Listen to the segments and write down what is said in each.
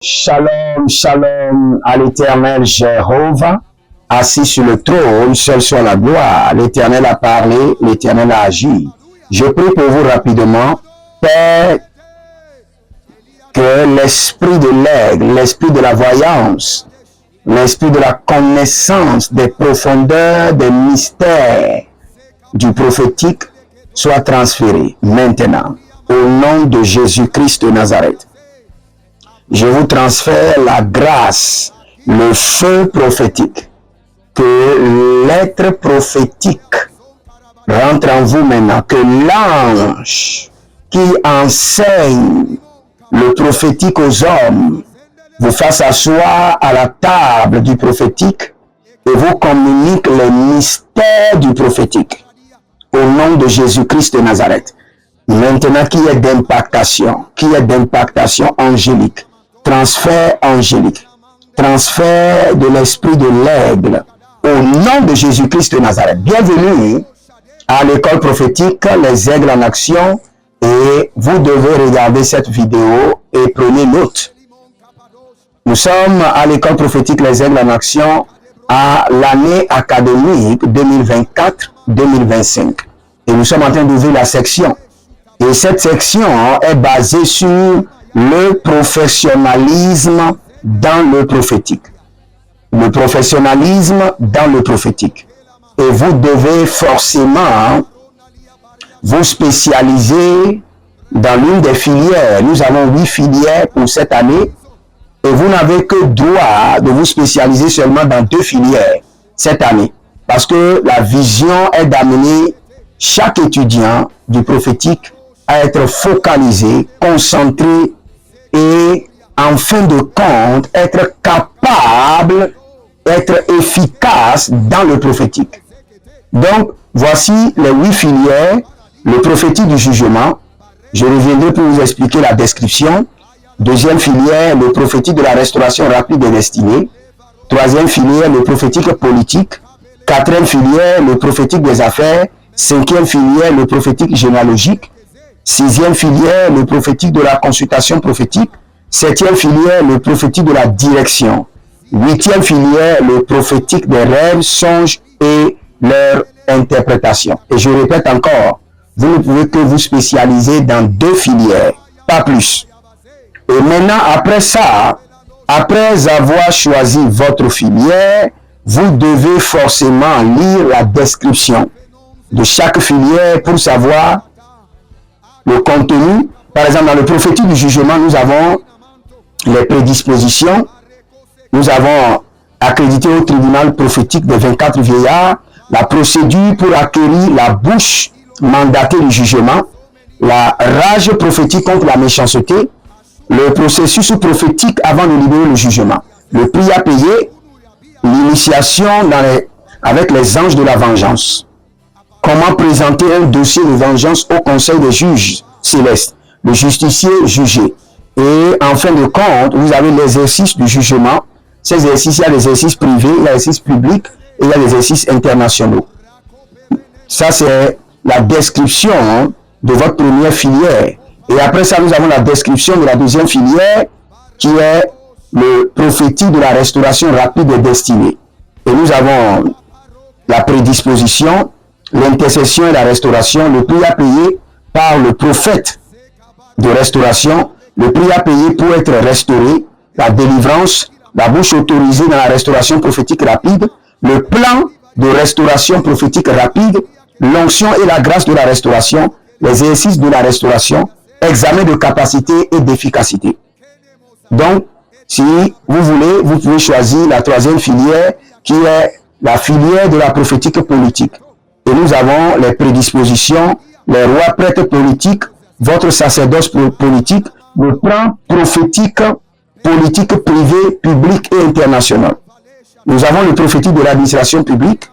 Shalom, shalom à l'Éternel Jéhovah, assis sur le trône, seul soit la gloire. L'Éternel a parlé, l'Éternel a agi. Je prie pour vous rapidement, Père, que l'esprit de l'aigle, l'esprit de la voyance, l'esprit de la connaissance des profondeurs, des mystères du prophétique soit transféré maintenant, au nom de Jésus-Christ de Nazareth. Je vous transfère la grâce, le feu prophétique, que l'être prophétique rentre en vous maintenant, que l'ange qui enseigne le prophétique aux hommes vous fasse asseoir à la table du prophétique et vous communique les mystères du prophétique. Au nom de Jésus-Christ de Nazareth. Maintenant, qui est d'impactation angélique, transfert angélique, transfert de l'esprit de l'aigle, au nom de Jésus-Christ de Nazareth. Bienvenue à l'école prophétique, les aigles en action, et vous devez regarder cette vidéo et prenez note. Nous sommes à l'école prophétique, les aigles en action, à l'année académique 2024-2025. Et nous sommes en train d'ouvrir la section. Et cette section est basée sur le professionnalisme dans le prophétique. Le professionnalisme dans le prophétique. Et vous devez forcément vous spécialiser dans l'une des filières. Nous avons 8 filières pour cette année. Et vous n'avez que droit de vous spécialiser seulement dans 2 filières cette année. Parce que la vision est d'amener chaque étudiant du prophétique à être focalisé, concentré et en fin de compte, être capable, être efficace dans le prophétique. Donc, voici les 8 filières, le prophétique du jugement. Je reviendrai pour vous expliquer la description. Deuxième filière, le prophétique de la restauration rapide et destinée. Troisième filière, le prophétique politique. Quatrième filière, le prophétique des affaires. Cinquième filière, le prophétique généalogique. Sixième filière, le prophétique de la consultation prophétique. Septième filière, le prophétique de la direction. Huitième filière, le prophétique des rêves, songes et leur interprétation. Et je répète encore, vous ne pouvez que vous spécialiser dans 2 filières, pas plus. Et maintenant, après ça, après avoir choisi votre filière, vous devez forcément lire la description de chaque filière pour savoir le contenu. Par exemple, dans le prophétique du jugement, nous avons les prédispositions. Nous avons accrédité au tribunal prophétique des 24 vieillards la procédure pour acquérir la bouche mandatée du jugement, la rage prophétique contre la méchanceté, le processus prophétique avant de libérer le jugement, le prix à payer, l'initiation avec les anges de la vengeance. Comment présenter un dossier de vengeance au conseil des juges célestes, le justicier jugé. Et en fin de compte, vous avez l'exercice du jugement. Ces exercices, il y a l'exercice privé, il y a l'exercice public et il y a l'exercice internationaux. Ça, c'est la description de votre première filière. Et après ça, nous avons la description de la deuxième filière qui est le prophétique de la restauration rapide et destinée. Et nous avons la prédisposition, l'intercession et la restauration, le prix à payer par le prophète de restauration, le prix à payer pour être restauré, la délivrance, la bouche autorisée dans la restauration prophétique rapide, le plan de restauration prophétique rapide, l'onction et la grâce de la restauration, les exercices de la restauration, examen de capacité et d'efficacité. Donc, si vous voulez, vous pouvez choisir la troisième filière qui est la filière de la prophétique politique. Et nous avons les prédispositions, les rois prêtres politiques, votre sacerdoce politique, le plan prophétique, politique privée, publique et international. Nous avons le prophétique de l'administration publique,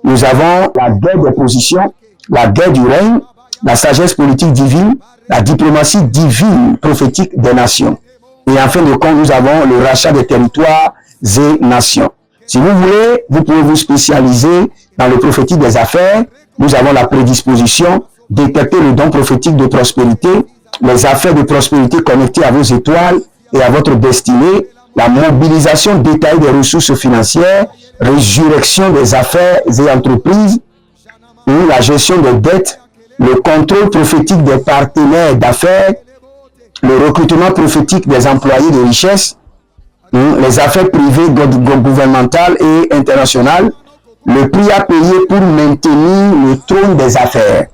nous avons la guerre des positions, la guerre du règne, la sagesse politique divine, la diplomatie divine prophétique des nations. Et en fin de compte, nous avons le rachat des territoires et nations. Si vous voulez, vous pouvez vous spécialiser dans le prophétique des affaires. Nous avons la prédisposition, détecter le don prophétique de prospérité, les affaires de prospérité connectées à vos étoiles, et à votre destinée, la mobilisation détaillée des ressources financières, résurrection des affaires et entreprises, ou la gestion des dettes, le contrôle prophétique des partenaires d'affaires, le recrutement prophétique des employés de richesse, les affaires privées, gouvernementales et internationales, le prix à payer pour maintenir le trône des affaires.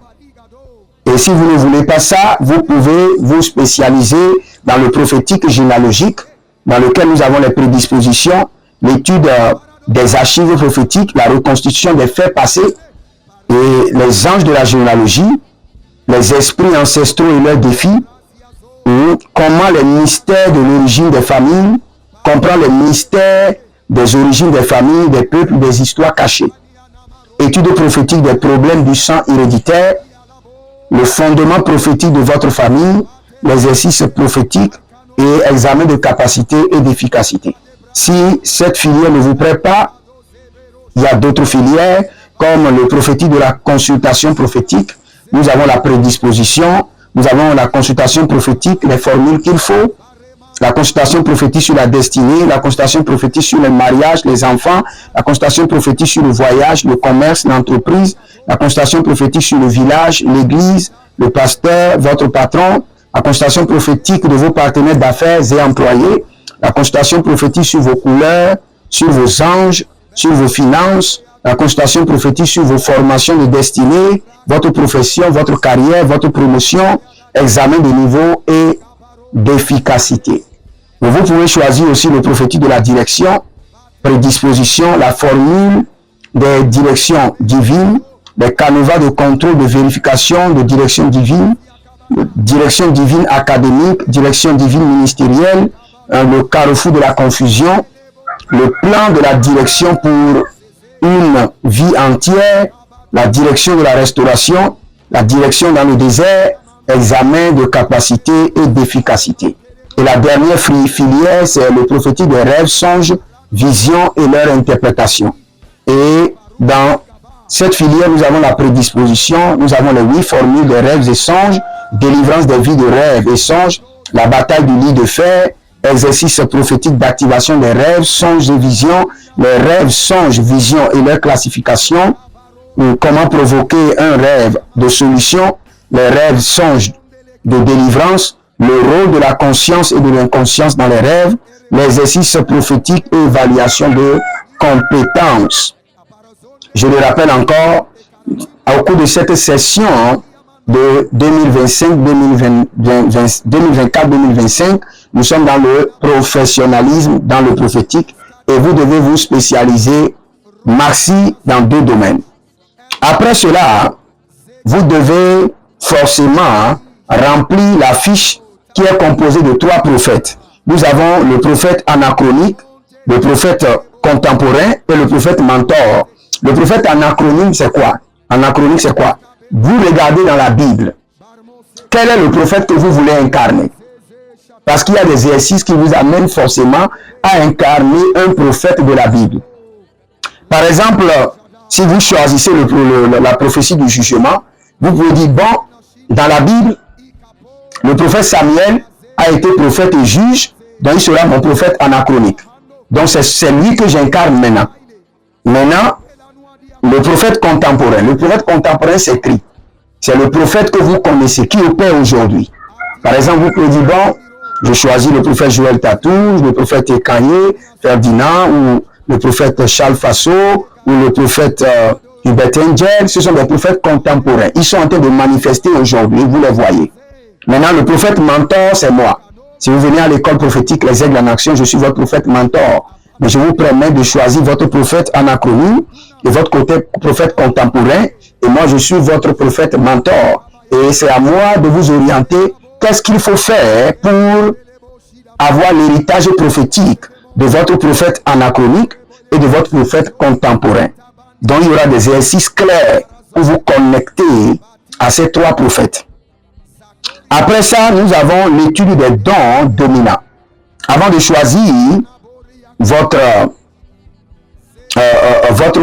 Et si vous ne voulez pas ça, vous pouvez vous spécialiser dans le prophétique généalogique, dans lequel nous avons les prédispositions, l'étude des archives prophétiques, la reconstitution des faits passés, et les anges de la généalogie, les esprits ancestraux et leurs défis, comment les mystères de l'origine des familles, comprendre les mystères des origines des familles, des peuples, des histoires cachées. Étude prophétique des problèmes du sang héréditaire, le fondement prophétique de votre famille, l'exercice prophétique et examen de capacité et d'efficacité. Si cette filière ne vous plaît pas, il y a d'autres filières comme le prophétique de la consultation prophétique. Nous avons la prédisposition, nous avons la consultation prophétique, les formules qu'il faut, la consultation prophétique sur la destinée, la consultation prophétique sur le mariage, les enfants, la consultation prophétique sur le voyage, le commerce, l'entreprise, la consultation prophétique sur le village, l'église, le pasteur, votre patron, la consultation prophétique de vos partenaires d'affaires et employés, la consultation prophétique sur vos couleurs, sur vos anges, sur vos finances, la consultation prophétique sur vos formations de destinée, votre profession, votre carrière, votre promotion, examen de niveau et d'efficacité. Vous pouvez choisir aussi le prophétique de la direction, prédisposition, la formule des directions divines, les canevas de contrôle, de vérification, de direction divine académique, direction divine ministérielle, le carrefour de la confusion, le plan de la direction pour une vie entière, la direction de la restauration, la direction dans le désert, examen de capacité et d'efficacité. Et la dernière filière, c'est le prophétique des rêves, songes, visions et leur interprétation. Et dans cette filière, nous avons la prédisposition, nous avons les 8 formules des rêves et songes, délivrance des vies de rêves et songes, la bataille du lit de fer, exercice prophétique d'activation des rêves, songes et visions, les rêves, songes, visions et leur classification, comment provoquer un rêve de solution, les rêves, songes de délivrance, le rôle de la conscience et de l'inconscience dans les rêves, l'exercice prophétique et évaluation de compétences. Je le rappelle encore, au cours de cette session de 2024-2025, nous sommes dans le professionnalisme, dans le prophétique, et vous devez vous spécialiser maxi dans 2 domaines. Après cela, vous devez forcément remplir la fiche qui est composée de 3 prophètes. Nous avons le prophète anachronique, le prophète contemporain et le prophète mentor. Le prophète anachronique, c'est quoi? Anachronique, c'est quoi? Vous regardez dans la Bible. Quel est le prophète que vous voulez incarner? Parce qu'il y a des exercices qui vous amènent forcément à incarner un prophète de la Bible. Par exemple, si vous choisissez la prophétie du jugement, vous pouvez dire, bon, dans la Bible, le prophète Samuel a été prophète et juge, donc il sera mon prophète anachronique. Donc c'est lui que j'incarne maintenant. Maintenant, le prophète contemporain. Le prophète contemporain, c'est qui? C'est le prophète que vous connaissez, qui opère aujourd'hui. Par exemple, vous pouvez dire, bon, je choisis le prophète Joël Tatouche, le prophète Ekanye, Ferdinand, ou le prophète Charles Fasso, ou le prophète Hubert Angel. Ce sont des prophètes contemporains. Ils sont en train de manifester aujourd'hui, vous les voyez. Maintenant, le prophète mentor, c'est moi. Si vous venez à l'école prophétique, les aigles en action, je suis votre prophète mentor. Mais je vous permets de choisir votre prophète anachronique et votre côté prophète contemporain. Et moi, je suis votre prophète mentor. Et c'est à moi de vous orienter. Qu'est-ce qu'il faut faire pour avoir l'héritage prophétique de votre prophète anachronique et de votre prophète contemporain? Donc, il y aura des exercices clairs pour vous connecter à ces 3 prophètes. Après ça, nous avons l'étude des dons dominants. Avant de choisir votre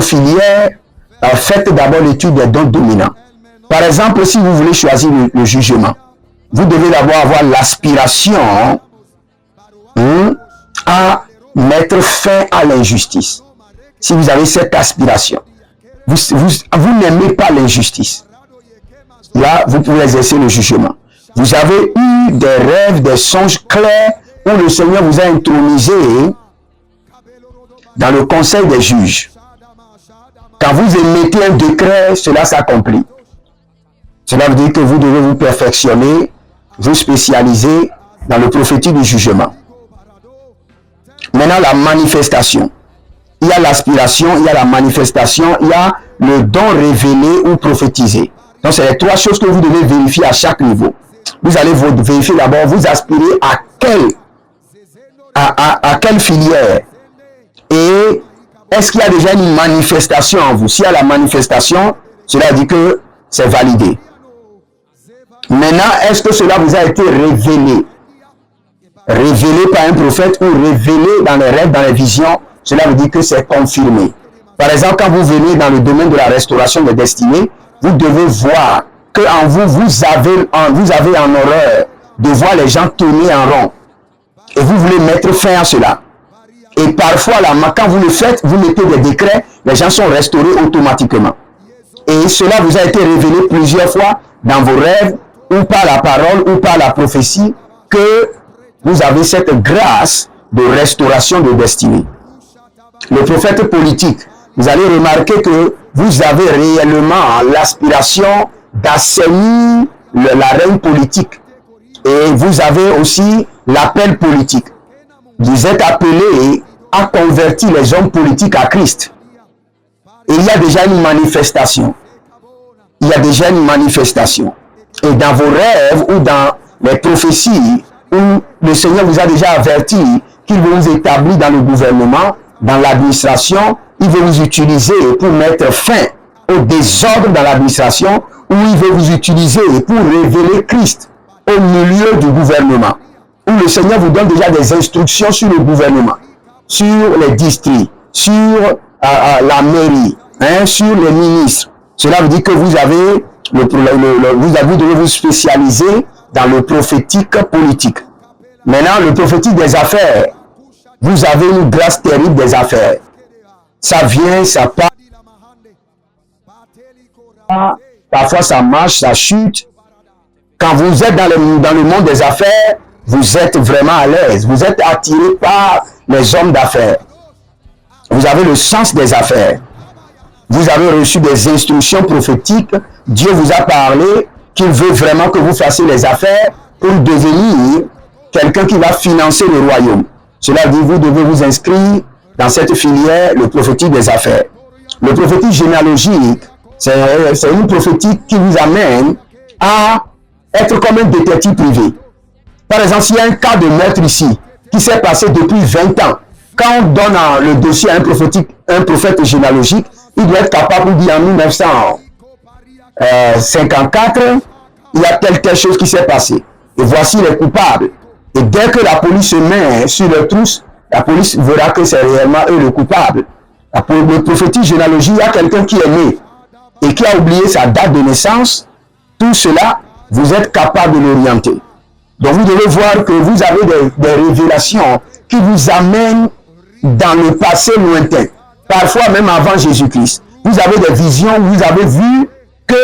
filière, faites d'abord l'étude des dons dominants. Par exemple, si vous voulez choisir le jugement, vous devez d'abord avoir l'aspiration à mettre fin à l'injustice. Si vous avez cette aspiration, vous n'aimez pas l'injustice, là, vous pouvez exercer le jugement. Vous avez eu des rêves, des songes clairs où le Seigneur vous a intronisé dans le conseil des juges. Quand vous émettez un décret, cela s'accomplit. Cela veut dire que vous devez vous perfectionner, vous spécialiser dans le prophétique du jugement. Maintenant, la manifestation. Il y a l'aspiration, il y a la manifestation, il y a le don révélé ou prophétisé. Donc, c'est les trois choses que vous devez vérifier à chaque niveau. Vous allez vérifier d'abord, vous aspirez à quelle filière. Et est-ce qu'il y a déjà une manifestation en vous? S'il y a la manifestation, cela dit que c'est validé. Maintenant, est-ce que cela vous a été révélé? Révélé par un prophète ou révélé dans les rêves, dans les visions, cela veut dire que c'est confirmé. Par exemple, quand vous venez dans le domaine de la restauration des destinées, vous devez voir qu'en vous, vous avez en horreur de voir les gens tourner en rond. Et vous voulez mettre fin à cela. Et parfois, là, quand vous le faites, vous mettez des décrets, les gens sont restaurés automatiquement. Et cela vous a été révélé plusieurs fois dans vos rêves, ou par la parole, ou par la prophétie, que vous avez cette grâce de restauration de destinée. Le prophète politique, vous allez remarquer que vous avez réellement l'aspiration d'assainir la règne politique. Et vous avez aussi l'appel politique. Vous êtes appelés à convertir les hommes politiques à Christ. Et il y a déjà une manifestation. Il y a déjà une manifestation. Et dans vos rêves ou dans les prophéties où le Seigneur vous a déjà averti qu'il veut vous établir dans le gouvernement, dans l'administration, il veut vous utiliser pour mettre fin au désordre dans l'administration, ou il veut vous utiliser pour révéler Christ au milieu du gouvernement, où le Seigneur vous donne déjà des instructions sur le gouvernement, sur les districts, sur la mairie, sur les ministres. Cela veut dire que vous avez vous devez vous spécialiser dans le prophétique politique. Maintenant, le prophétique des affaires, vous avez une grâce terrible des affaires. Ça vient, ça part. Parfois, ça marche, ça chute. Quand vous êtes dans le monde des affaires, vous êtes vraiment à l'aise. Vous êtes attiré par les hommes d'affaires. Vous avez le sens des affaires. Vous avez reçu des instructions prophétiques. Dieu vous a parlé qu'il veut vraiment que vous fassiez les affaires pour devenir quelqu'un qui va financer le royaume. Cela dit, vous devez vous inscrire dans cette filière, le prophétique des affaires. Le prophétique généalogique, c'est une prophétique qui vous amène à être comme un détective privé. Par exemple, s'il y a un cas de meurtre ici, qui s'est passé depuis 20 ans, quand on donne le dossier à un prophète généalogique, il doit être capable de dire en 1954, il y a telle chose qui s'est passée. Et voici les coupables. Et dès que la police se met sur leur trousse, la police verra que c'est réellement eux le coupable. Le prophétique généalogie, il y a quelqu'un qui est né et qui a oublié sa date de naissance. Tout cela, vous êtes capable de l'orienter. Donc vous devez voir que vous avez des révélations qui vous amènent dans le passé lointain. Parfois même avant Jésus-Christ. Vous avez des visions, vous avez vu que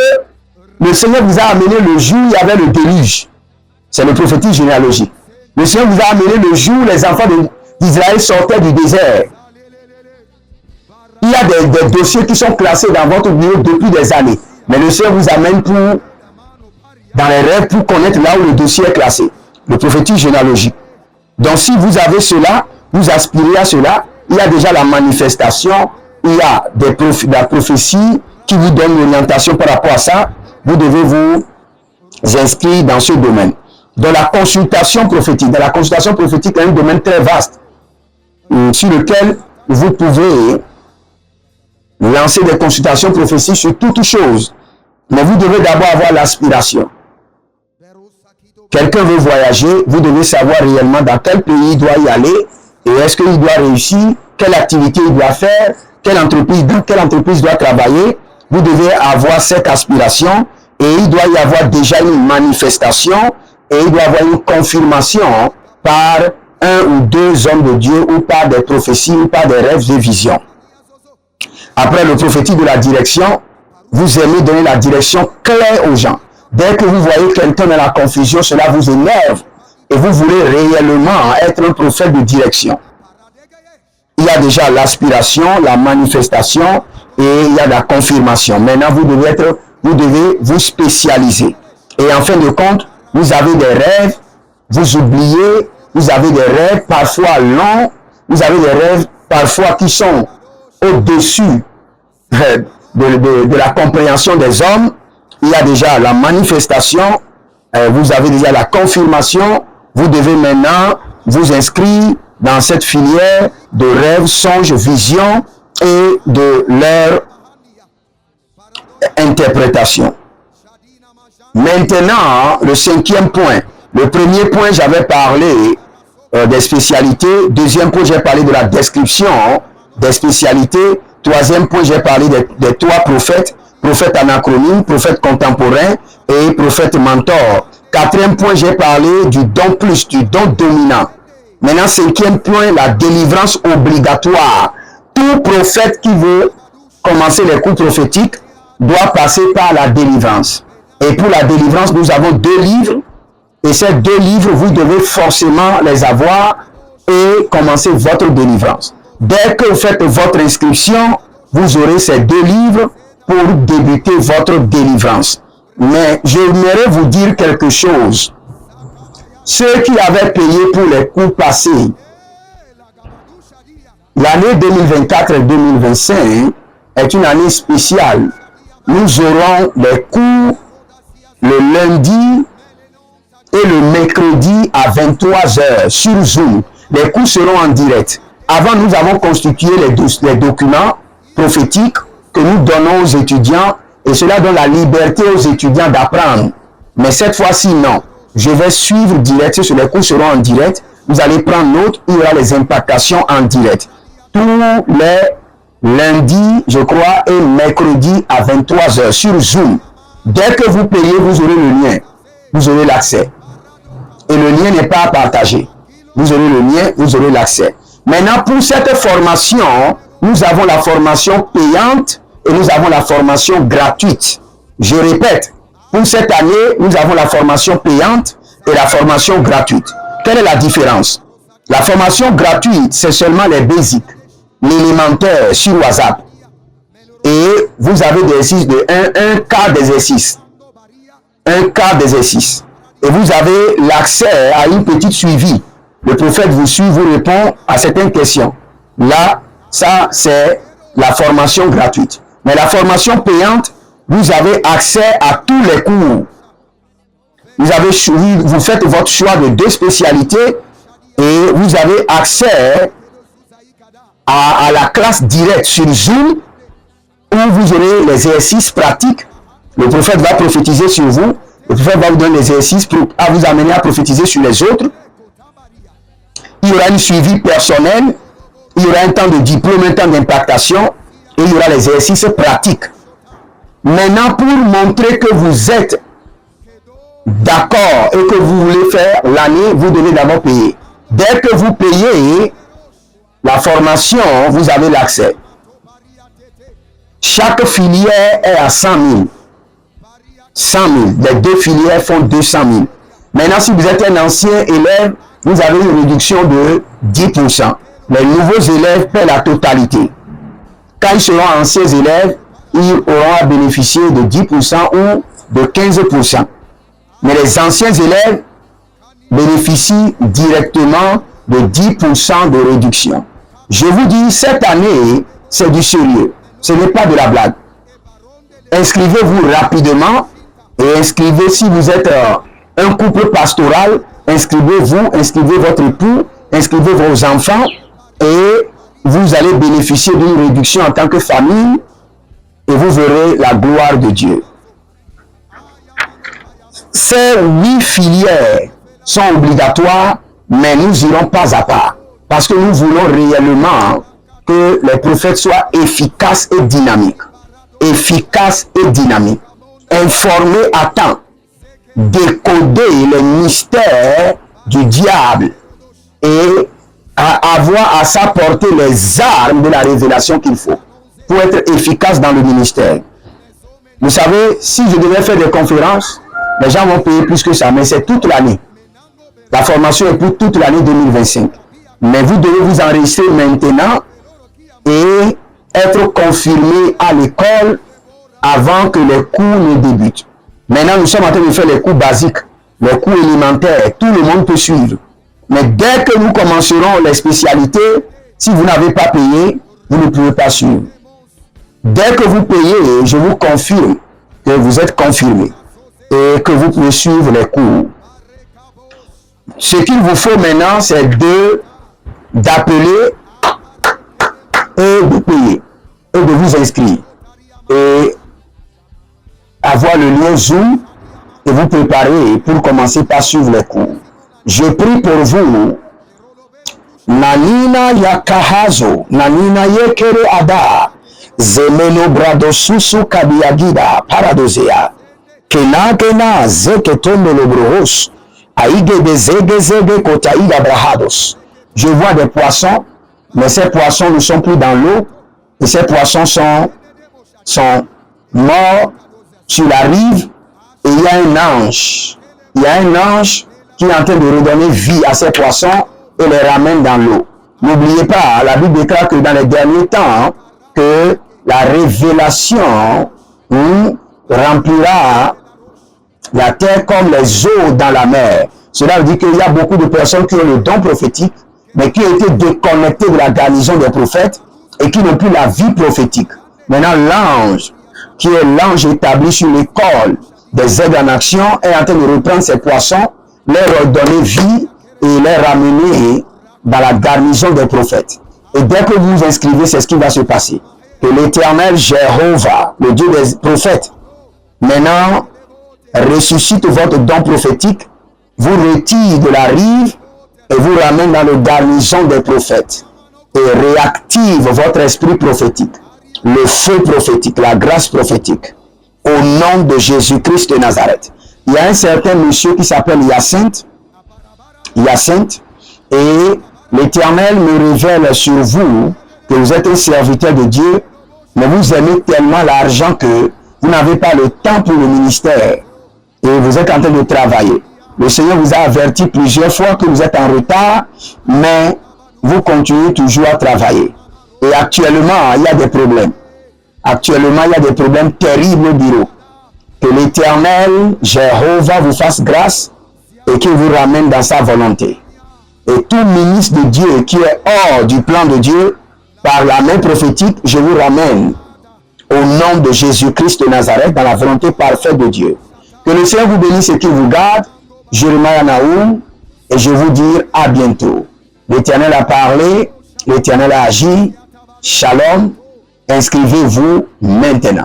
le Seigneur vous a amené le jour où il y avait le déluge. C'est le prophétique généalogique. Le Seigneur vous a amené le jour où les enfants d'Israël sortaient du désert. Il y a des dossiers qui sont classés dans votre bureau depuis des années. Mais le Seigneur vous amène dans les rêves pour connaître là où le dossier est classé. Le prophétique généalogique. Donc si vous avez cela, vous aspirez à cela, il y a déjà la manifestation, il y a la prophétie qui vous donne l'orientation par rapport à ça. Vous devez vous inscrire dans ce domaine. Dans la consultation prophétique. Dans la consultation prophétique, c'est un domaine très vaste sur lequel vous pouvez lancer des consultations prophétiques sur toutes choses. Mais vous devez d'abord avoir l'aspiration. Quelqu'un veut voyager, vous devez savoir réellement dans quel pays il doit y aller et est-ce qu'il doit réussir, quelle activité il doit faire, dans quelle entreprise il doit travailler. Vous devez avoir cette aspiration et il doit y avoir déjà une manifestation et il doit y avoir une confirmation par un ou deux hommes de Dieu ou par des prophéties ou par des rêves et visions. Après le prophétique de la direction, vous aimez donner la direction claire aux gens. Dès que vous voyez quelqu'un dans la confusion, cela vous énerve et vous voulez réellement être un prophète de direction. Il y a déjà l'aspiration, la manifestation et il y a la confirmation. Maintenant, vous devez vous spécialiser. Et en fin de compte, vous avez des rêves, vous oubliez, vous avez des rêves parfois longs, vous avez des rêves parfois qui sont au-dessus de la compréhension des hommes. Il y a déjà la manifestation, vous avez déjà la confirmation, vous devez maintenant vous inscrire dans cette filière de rêves, songes, visions et de leur interprétation. Maintenant, le cinquième point. Le premier point, j'avais parlé des spécialités. Deuxième point, j'ai parlé de la description des spécialités. Troisième point, j'ai parlé des trois prophètes. Prophète anachronique, prophète contemporain et prophète mentor. Quatrième point, j'ai parlé du don plus, du don dominant. Maintenant, cinquième point, la délivrance obligatoire. Tout prophète qui veut commencer les coups prophétiques doit passer par la délivrance. Et pour la délivrance, nous avons 2 livres. Et ces 2 livres, vous devez forcément les avoir et commencer votre délivrance. Dès que vous faites votre inscription, vous aurez ces 2 livres pour débuter votre délivrance. Mais j'aimerais vous dire quelque chose. Ceux qui avaient payé pour les coups passés, l'année 2024 et 2025 est une année spéciale. Nous aurons les cours le lundi et le mercredi à 23h sur Zoom. Les cours seront en direct. Avant, nous avons constitué les documents prophétiques que nous donnons aux étudiants et cela donne la liberté aux étudiants d'apprendre. Mais cette fois-ci, non. Je vais suivre direct, sur les cours seront en direct. Vous allez prendre note, il y aura les impactations en direct. Tous les lundis, je crois, et mercredi à 23h sur Zoom. Dès que vous payez, vous aurez le lien. Vous aurez l'accès. Et le lien n'est pas à partager. Vous aurez le lien, vous aurez l'accès. Maintenant, pour cette formation, nous avons la formation payante et nous avons la formation gratuite. Je répète, pour cette année, nous avons la formation payante et la formation gratuite. Quelle est la différence? La formation gratuite, c'est seulement les basiques, l'élémentaire sur WhatsApp. Et vous avez des exercices de un quart d'exercice. Un quart d'exercice. Et vous avez l'accès à une petite suivi. Le prophète vous suit, vous répond à certaines questions. Là, ça, c'est la formation gratuite. Mais la formation payante, vous avez accès à tous les cours. Vous faites votre choix de 2 spécialités et vous avez accès à la classe directe sur Zoom où vous aurez les exercices pratiques. Le prophète va prophétiser sur vous. Le prophète va vous donner les exercices pour vous amener à prophétiser sur les autres. Il y aura un suivi personnel. Il y aura un temps de diplôme, un temps d'impactation. Et il y aura les exercices pratiques. Maintenant, pour montrer que vous êtes d'accord et que vous voulez faire l'année, vous devez d'abord payer. Dès que vous payez la formation, vous avez l'accès. Chaque filière est à 100 000. 100 000. Les 2 filières font 200 000. Maintenant, si vous êtes un ancien élève, vous avez une réduction de 10%. Les nouveaux élèves paient la totalité. Quand ils seront anciens élèves, ils auront à bénéficier de 10% ou de 15%. Mais les anciens élèves bénéficient directement de 10% de réduction. Je vous dis, cette année, c'est du sérieux. Ce n'est pas de la blague. Inscrivez-vous rapidement et inscrivez si vous êtes un couple pastoral, inscrivez-vous, inscrivez votre époux, inscrivez vos enfants et vous allez bénéficier d'une réduction en tant que famille et vous verrez la gloire de Dieu. Ces 8 filières sont obligatoires, mais nous irons pas à pas parce que nous voulons réellement que les prophètes soient efficaces et dynamiques. Efficaces et dynamiques. Informés à temps. Décoder les mystères du diable. et à avoir à sa portée les armes de la révélation qu'il faut pour être efficace dans le ministère. Vous savez, si je devais faire des conférences, les gens vont payer plus que ça, mais c'est toute l'année. La formation est pour toute l'année 2025. Mais vous devez vous enregistrer maintenant et être confirmé à l'école avant que les cours ne débutent. Maintenant, nous sommes en train de faire les cours basiques, les cours élémentaires. Tout le monde peut suivre. Mais dès que nous commencerons les spécialités, si vous n'avez pas payé, vous ne pouvez pas suivre. Dès que vous payez, je vous confirme que vous êtes confirmé et que vous pouvez suivre les cours. Ce qu'il vous faut maintenant, c'est d'appeler et de payer et de vous inscrire et avoir le lien Zoom et vous préparer pour commencer par suivre les cours. Je prie pour vous. Nanina Yakahazo, Nanina Yekere Ada, Zemeno Brado Susu Kabiagida, Paradosea, Kena Kena Zeketombe Lobrohos, Aïge de Zege Zege Kotaïda Brahados. Je vois des poissons, mais ces poissons ne sont plus dans l'eau, et ces poissons sont morts sur la rive, et il y a un ange. Il y a un ange qui est en train de redonner vie à ces poissons et les ramène dans l'eau. N'oubliez pas, la Bible déclare que dans les derniers temps, que la révélation remplira la terre comme les eaux dans la mer. Cela veut dire qu'il y a beaucoup de personnes qui ont le don prophétique, mais qui ont été déconnectées de la garnison des prophètes et qui n'ont plus la vie prophétique. Maintenant, l'ange, qui est l'ange établi sur l'école des aides en action, est en train de reprendre ces poissons, leur redonner vie et les ramener dans la garnison des prophètes. Et dès que vous vous inscrivez, c'est ce qui va se passer. Que l'Éternel Jéhovah, le Dieu des prophètes, maintenant ressuscite votre don prophétique, vous retire de la rive et vous ramène dans la garnison des prophètes et réactive votre esprit prophétique, le feu prophétique, la grâce prophétique, au nom de Jésus-Christ de Nazareth. Il y a un certain monsieur qui s'appelle Hyacinthe, et l'Éternel me révèle sur vous que vous êtes un serviteur de Dieu, mais vous aimez tellement l'argent que vous n'avez pas le temps pour le ministère et vous êtes en train de travailler. Le Seigneur vous a averti plusieurs fois que vous êtes en retard, mais vous continuez toujours à travailler. Et actuellement, il y a des problèmes. Actuellement, il y a des problèmes terribles au bureau. Que l'Éternel, Jéhovah, vous fasse grâce et qu'il vous ramène dans sa volonté. Et tout ministre de Dieu qui est hors du plan de Dieu, par la main prophétique, je vous ramène au nom de Jésus-Christ de Nazareth dans la volonté parfaite de Dieu. Que le Seigneur vous bénisse et qu'il vous garde. Jérémie Naoum, et je vous dis à bientôt. L'Éternel a parlé, l'Éternel a agi. Shalom. Inscrivez-vous maintenant.